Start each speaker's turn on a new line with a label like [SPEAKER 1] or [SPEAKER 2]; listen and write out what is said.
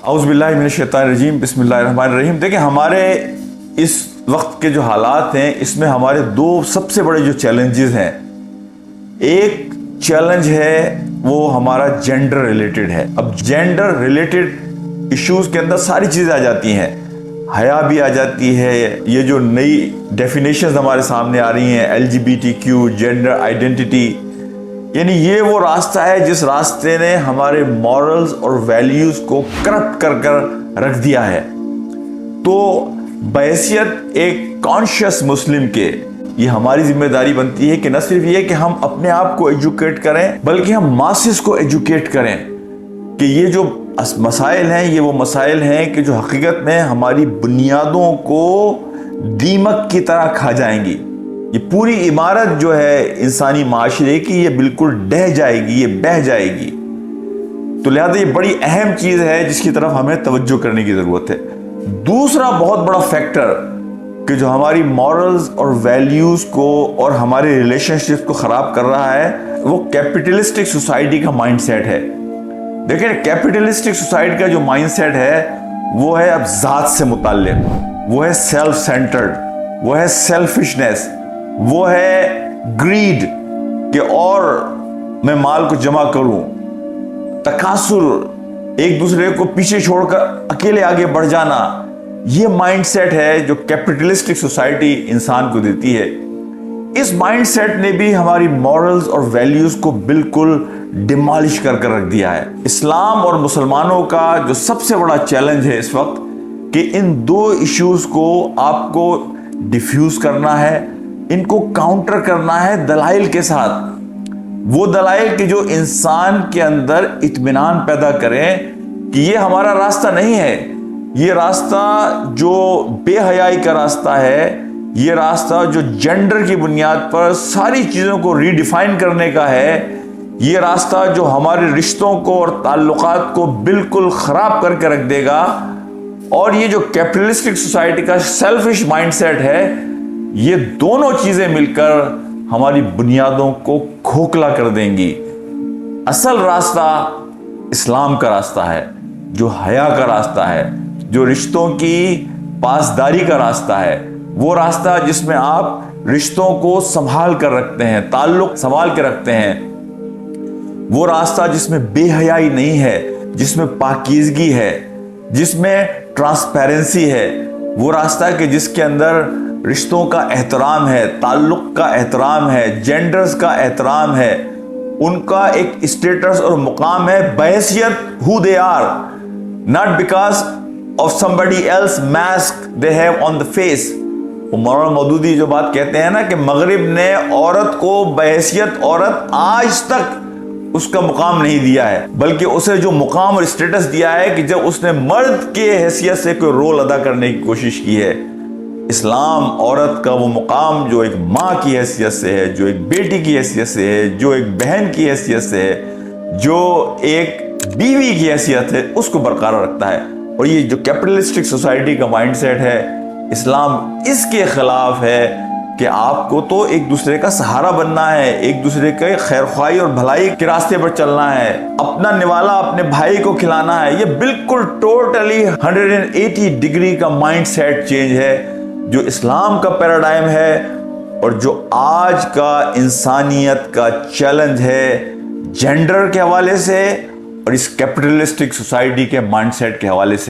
[SPEAKER 1] اعوذ باللہ من الشیطان الرجیم، بسم اللہ الرحمن الرحیم۔ دیکھیں، ہمارے اس وقت کے جو حالات ہیں، اس میں ہمارے دو سب سے بڑے جو چیلنجز ہیں، ایک چیلنج ہے وہ ہمارا جینڈر ریلیٹڈ ہے۔ اب جینڈر ریلیٹڈ ایشوز کے اندر ساری چیزیں آ جاتی ہیں، حیا بھی آ جاتی ہے، یہ جو نئی ڈیفینیشنز ہمارے سامنے آ رہی ہیں، LGBTQ، جینڈر آئیڈینٹی، یعنی یہ وہ راستہ ہے جس راستے نے ہمارے مورلز اور ویلیوز کو کرپٹ کر رکھ دیا ہے۔ تو بحیثیت ایک کانشیس مسلم کے یہ ہماری ذمہ داری بنتی ہے کہ نہ صرف یہ کہ ہم اپنے آپ کو ایجوکیٹ کریں، بلکہ ہم ماسز کو ایجوکیٹ کریں کہ یہ جو مسائل ہیں، یہ وہ مسائل ہیں کہ جو حقیقت میں ہماری بنیادوں کو دیمک کی طرح کھا جائیں گی۔ یہ پوری عمارت جو ہے انسانی معاشرے کی، یہ بالکل ڈہ جائے گی، یہ بہہ جائے گی۔ تو لہذا یہ بڑی اہم چیز ہے جس کی طرف ہمیں توجہ کرنے کی ضرورت ہے۔ دوسرا بہت بڑا فیکٹر کہ جو ہماری مورلز اور ویلیوز کو اور ہمارے ریلیشن شپ کو خراب کر رہا ہے، وہ کیپٹلسٹک سوسائٹی کا مائنڈ سیٹ ہے۔ دیکھیں، کیپٹلسٹک سوسائٹی کا جو مائنڈ سیٹ ہے وہ ہے اب ذات سے متعلق، وہ ہے سیلف سینٹرڈ، وہ ہے سیلفشنس، وہ ہے گریڈ کہ اور میں مال کو جمع کروں، تکاثر، ایک دوسرے کو پیچھے چھوڑ کر اکیلے آگے بڑھ جانا۔ یہ مائنڈ سیٹ ہے جو کیپٹلسٹک سوسائٹی انسان کو دیتی ہے۔ اس مائنڈ سیٹ نے بھی ہماری مورلز اور ویلیوز کو بالکل ڈیمالش کر رکھ دیا ہے۔ اسلام اور مسلمانوں کا جو سب سے بڑا چیلنج ہے اس وقت کہ ان دو ایشوز کو آپ کو ڈیفیوز کرنا ہے، ان کو کاؤنٹر کرنا ہے دلائل کے ساتھ۔ وہ دلائل کہ جو انسان کے اندر اطمینان پیدا کریں کہ یہ ہمارا راستہ نہیں ہے، یہ راستہ جو بے حیائی کا راستہ ہے، یہ راستہ جو جینڈر کی بنیاد پر ساری چیزوں کو ری ڈیفائن کرنے کا ہے، یہ راستہ جو ہمارے رشتوں کو اور تعلقات کو بالکل خراب کر کے رکھ دے گا۔ اور یہ جو کیپٹلسٹک سوسائٹی کا سیلفش مائنڈ سیٹ ہے، یہ دونوں چیزیں مل کر ہماری بنیادوں کو کھوکھلا کر دیں گی۔ اصل راستہ اسلام کا راستہ ہے، جو حیا کا راستہ ہے، جو رشتوں کی پاسداری کا راستہ ہے، وہ راستہ جس میں آپ رشتوں کو سنبھال کر رکھتے ہیں، تعلق سنبھال کے رکھتے ہیں، وہ راستہ جس میں بے حیائی نہیں ہے، جس میں پاکیزگی ہے، جس میں ٹرانسپیرنسی ہے، وہ راستہ کہ جس کے اندر رشتوں کا احترام ہے، تعلق کا احترام ہے، جینڈرز کا احترام ہے، ان کا ایک اسٹیٹس اور مقام ہے بحیثیت who they are, not because of somebody else mask they have on the face۔ Maulana Maududi جو بات کہتے ہیں نا کہ مغرب نے عورت کو بحیثیت عورت آج تک اس کا مقام نہیں دیا ہے، بلکہ اسے جو مقام اور اسٹیٹس دیا ہے کہ جب اس نے مرد کے حیثیت سے کوئی رول ادا کرنے کی کوشش کی ہے۔ اسلام عورت کا وہ مقام جو ایک ماں کی حیثیت سے ہے، جو ایک بیٹی کی حیثیت سے ہے، جو ایک بہن کی حیثیت سے ہے، جو ایک بیوی کی حیثیت ہے، اس کو برقرار رکھتا ہے۔ اور یہ جو کیپٹلسٹک سوسائٹی کا مائنڈ سیٹ ہے، اسلام اس کے خلاف ہے کہ آپ کو تو ایک دوسرے کا سہارا بننا ہے، ایک دوسرے کے خیر خواہی اور بھلائی کے راستے پر چلنا ہے، اپنا نوالا اپنے بھائی کو کھلانا ہے۔ یہ بالکل ٹوٹلی 180 ڈگری کا مائنڈ سیٹ چینج ہے جو اسلام کا پیراڈائم ہے اور جو آج کا انسانیت کا چیلنج ہے جینڈر کے حوالے سے اور اس کیپٹلسٹک سوسائٹی کے مائنڈ سیٹ کے حوالے سے۔